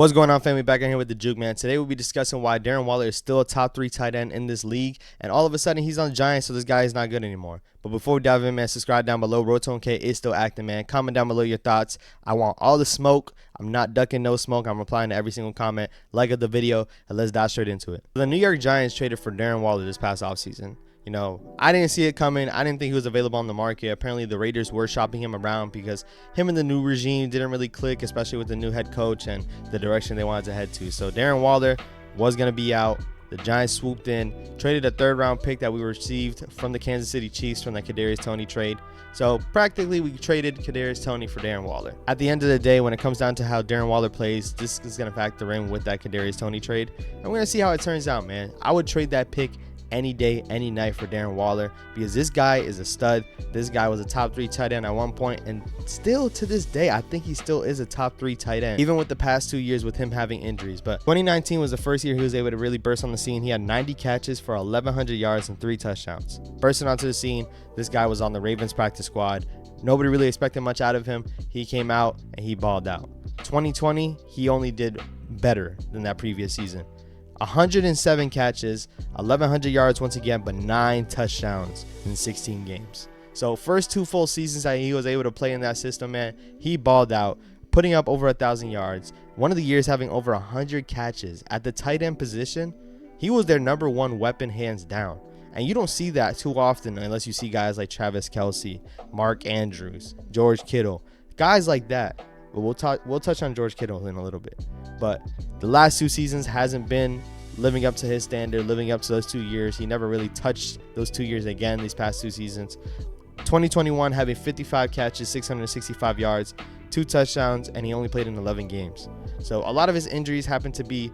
What's going on, family? Back in here with the Juke, man. Today we'll be discussing why Darren Waller is still a top 3 tight end in this league, and all of a sudden he's on the Giants, so this guy is not good anymore. But before we dive in, man, subscribe down below. Rotone K is still active, man. Comment down below your thoughts. I want all the smoke. I'm not ducking no smoke. I'm replying to every single comment. Like the video, and let's dive straight into it. The New York Giants traded for Darren Waller this past offseason. You know, I didn't see it coming. I didn't think he was available on the market. Apparently, the Raiders were shopping him around because him and the new regime didn't really click, especially with the new head coach and the direction they wanted to head to. So Darren Waller was going to be out. The Giants swooped in, traded a third-round pick that we received from the Kansas City Chiefs from the Kadarius Toney trade. So practically, we traded Kadarius Toney for Darren Waller. At the end of the day, when it comes down to how Darren Waller plays, this is going to factor in with that Kadarius Toney trade. And we're going to see how it turns out, man. I would trade that pick any day, any night for Darren Waller, because this guy is a stud. This guy was a top 3 tight end at one point, and still to this day, I think he still is a top 3 tight end, even with the past 2 years with him having injuries. But 2019 was the first year he was able to really burst on the scene. He had 90 catches for 1,100 yards and 3 touchdowns. Bursting onto the scene, this guy was on the Ravens practice squad. Nobody really expected much out of him. He came out and he balled out. 2020, he only did better than that previous season. 107 catches, 1,100 yards once again, but 9 touchdowns in 16 games. So first 2 full seasons that he was able to play in that system, man, he balled out, putting up over 1,000 yards. One of the years having over 100 catches. At the tight end position, he was their #1 weapon, hands down. And you don't see that too often unless you see guys like Travis Kelce, Mark Andrews, George Kittle, guys like that. But we'll touch on George Kittle in a little bit. But the last 2 seasons hasn't been living up to his standard, living up to those 2 years. He never really touched those 2 years again these past 2 seasons. 2021 having 55 catches, 665 yards, 2 touchdowns, and he only played in 11 games. So a lot of his injuries happen to be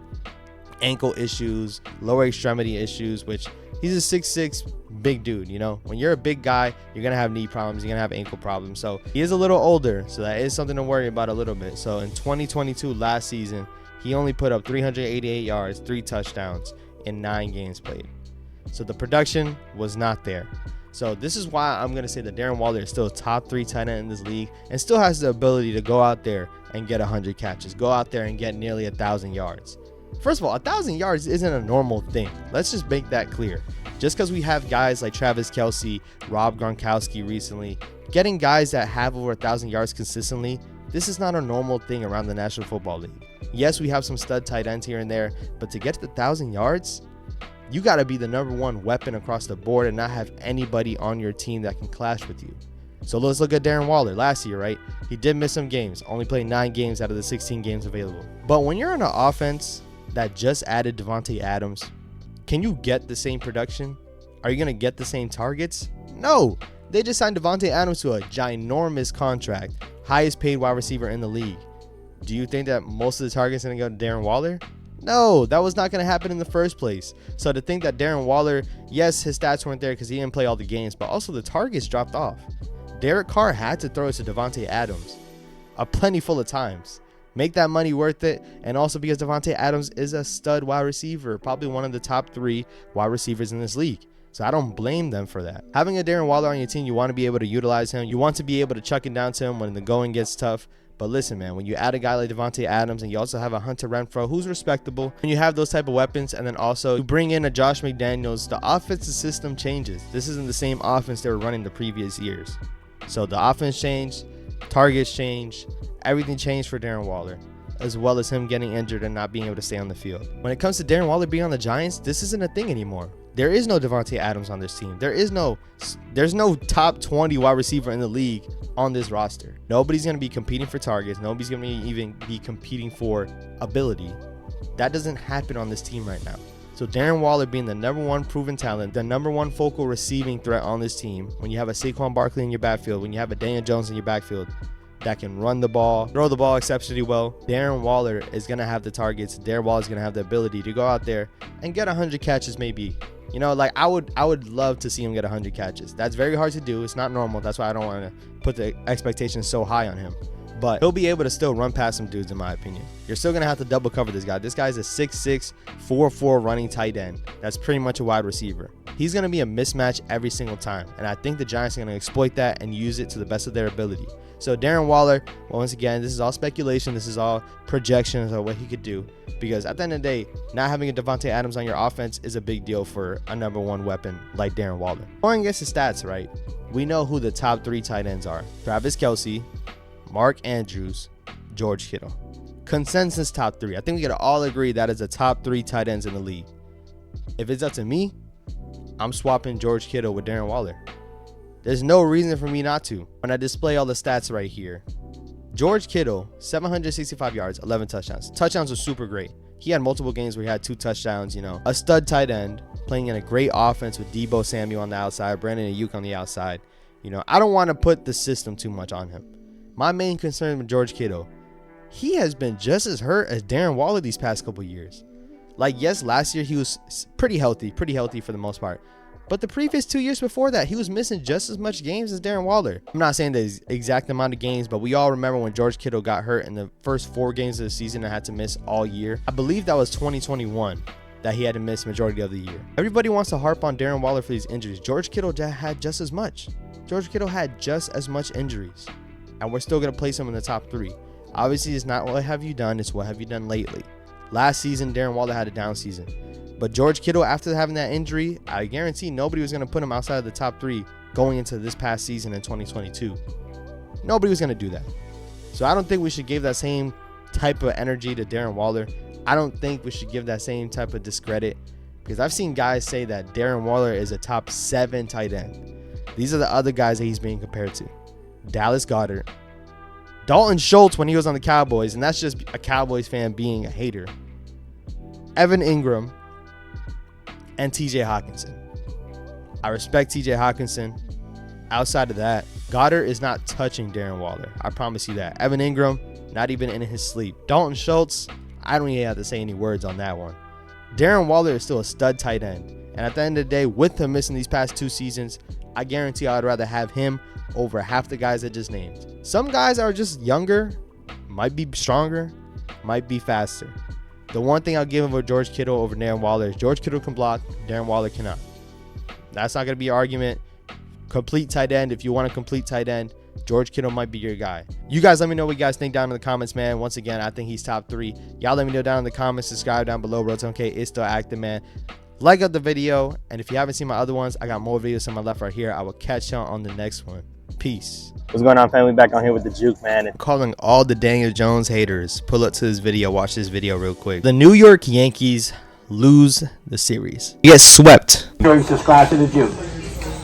ankle issues, lower extremity issues, which he's a 6'6" big dude. You know, when you're a big guy, you're gonna have knee problems, you're gonna have ankle problems. So he is a little older, so that is something to worry about a little bit. So in 2022, last season, he only put up 388 yards, 3 touchdowns in 9 games played. So the production was not there. So this is why I'm going to say that Darren Waller is still a top 3 tight end in this league and still has the ability to go out there and get 100 catches, go out there and get nearly 1,000 yards. First of all, 1,000 yards isn't a normal thing. Let's just make that clear. Just because we have guys like Travis Kelce, Rob Gronkowski recently, getting guys that have over 1,000 yards consistently, this is not a normal thing around the National Football League. Yes, we have some stud tight ends here and there, but to get to the 1,000 yards, you got to be the #1 weapon across the board and not have anybody on your team that can clash with you. So let's look at Darren Waller last year, right? He did miss some games, only played 9 games out of the 16 games available. But when you're on an offense that just added Davante Adams, can you get the same production? Are you going to get the same targets? No. They just signed Davante Adams to a ginormous contract, highest paid wide receiver in the league. Do you think that most of the targets are going to go to Darren Waller? No, that was not going to happen in the first place. So to think that Darren Waller, yes, his stats weren't there because he didn't play all the games, but also the targets dropped off. Derek Carr had to throw it to Davante Adams a plenty full of times. Make that money worth it, and also because Davante Adams is a stud wide receiver, probably one of the top 3 wide receivers in this league. So I don't blame them for that. Having a Darren Waller on your team, you want to be able to utilize him. You want to be able to chuck it down to him when the going gets tough. But listen, man, when you add a guy like Davante Adams and you also have a Hunter Renfrow who's respectable, and you have those type of weapons, and then also you bring in a Josh McDaniels, the offensive system changes. This isn't the same offense they were running the previous years. So the offense changed, targets changed, everything changed for Darren Waller, as well as him getting injured and not being able to stay on the field. When it comes to Darren Waller being on the Giants, this isn't a thing anymore. There is no Davante Adams on this team. There's no top 20 wide receiver in the league on this roster. Nobody's going to be competing for targets. Nobody's going to even be competing for ability. That doesn't happen on this team right now. So Darren Waller being the #1 proven talent, the #1 focal receiving threat on this team, when you have a Saquon Barkley in your backfield, when you have a Daniel Jones in your backfield that can run the ball, throw the ball exceptionally well, Darren Waller is going to have the targets. Darren Waller is going to have the ability to go out there and get 100 catches maybe. You know, like I would love to see him get 100 catches. That's very hard to do. It's not normal. That's why I don't want to put the expectations so high on him. But he'll be able to still run past some dudes, in my opinion. You're still going to have to double cover this guy. This guy's a 6'6", 4'4" running tight end. That's pretty much a wide receiver. He's going to be a mismatch every single time, and I think the Giants are going to exploit that and use it to the best of their ability. So Darren Waller, once again, this is all speculation. This is all projections of what he could do, because at the end of the day, not having a Devontae Adams on your offense is a big deal for a #1 weapon like Darren Waller. Going against his stats, right, we know who the top 3 tight ends are: Travis Kelce, Mark Andrews, George Kittle. Consensus top 3. I think we gotta all agree that is the top 3 tight ends in the league. If it's up to me, I'm swapping George Kittle with Darren Waller. There's no reason for me not to. When I display all the stats right here, George Kittle, 765 yards, 11 touchdowns. Touchdowns were super great. He had multiple games where he had 2 touchdowns, you know. A stud tight end playing in a great offense with Deebo Samuel on the outside, Brandon Ayuk on the outside. You know, I don't want to put the system too much on him. My main concern with George Kittle, he has been just as hurt as Darren Waller these past couple years. Like, yes, last year he was pretty healthy for the most part. But the previous 2 years before that, he was missing just as much games as Darren Waller. I'm not saying the exact amount of games, but we all remember when George Kittle got hurt in the first 4 games of the season and had to miss all year. I believe that was 2021 that he had to miss majority of the year. Everybody wants to harp on Darren Waller for these injuries. George Kittle had just as much. George Kittle had just as much injuries. And we're still going to place him in the top 3. Obviously, it's not what have you done, it's what have you done lately. Last season, Darren Waller had a down season. But George Kittle, after having that injury, I guarantee nobody was going to put him outside of the top 3 going into this past season in 2022. Nobody was going to do that. So I don't think we should give that same type of energy to Darren Waller. I don't think we should give that same type of discredit, because I've seen guys say that Darren Waller is a top 7 tight end. These are the other guys that he's being compared to: Dallas Goedert, Dalton Schultz when he was on the Cowboys, and that's just a Cowboys fan being a hater, Evan Ingram, and TJ Hawkinson. I respect TJ Hawkinson. Outside of that, Goddard is not touching Darren Waller. I promise you that. Evan Ingram, not even in his sleep. Dalton Schultz, I don't even have to say any words on that one. Darren Waller is still a stud tight end. And at the end of the day, with him missing these past 2 seasons, I guarantee I'd rather have him over half the guys I just named. Some guys are just younger, might be stronger, might be faster. The one thing I'll give him for George Kittle over Darren Waller is George Kittle can block, Darren Waller cannot. That's not going to be an argument. Complete tight end. If you want a complete tight end, George Kittle might be your guy. You guys let me know what you guys think down in the comments, man. Once again, I think he's top 3. Y'all let me know down in the comments. Subscribe down below. Rotom K is still active, man. Like up the video. And if you haven't seen my other ones, I got more videos on my left right here. I will catch y'all on the next one. Peace. What's going on, family? Back on here with the Juke, man. I'm calling all the Daniel Jones haters. Pull up to this video. Watch this video real quick. The New York Yankees lose the series. Get swept. Subscribe to the Juke.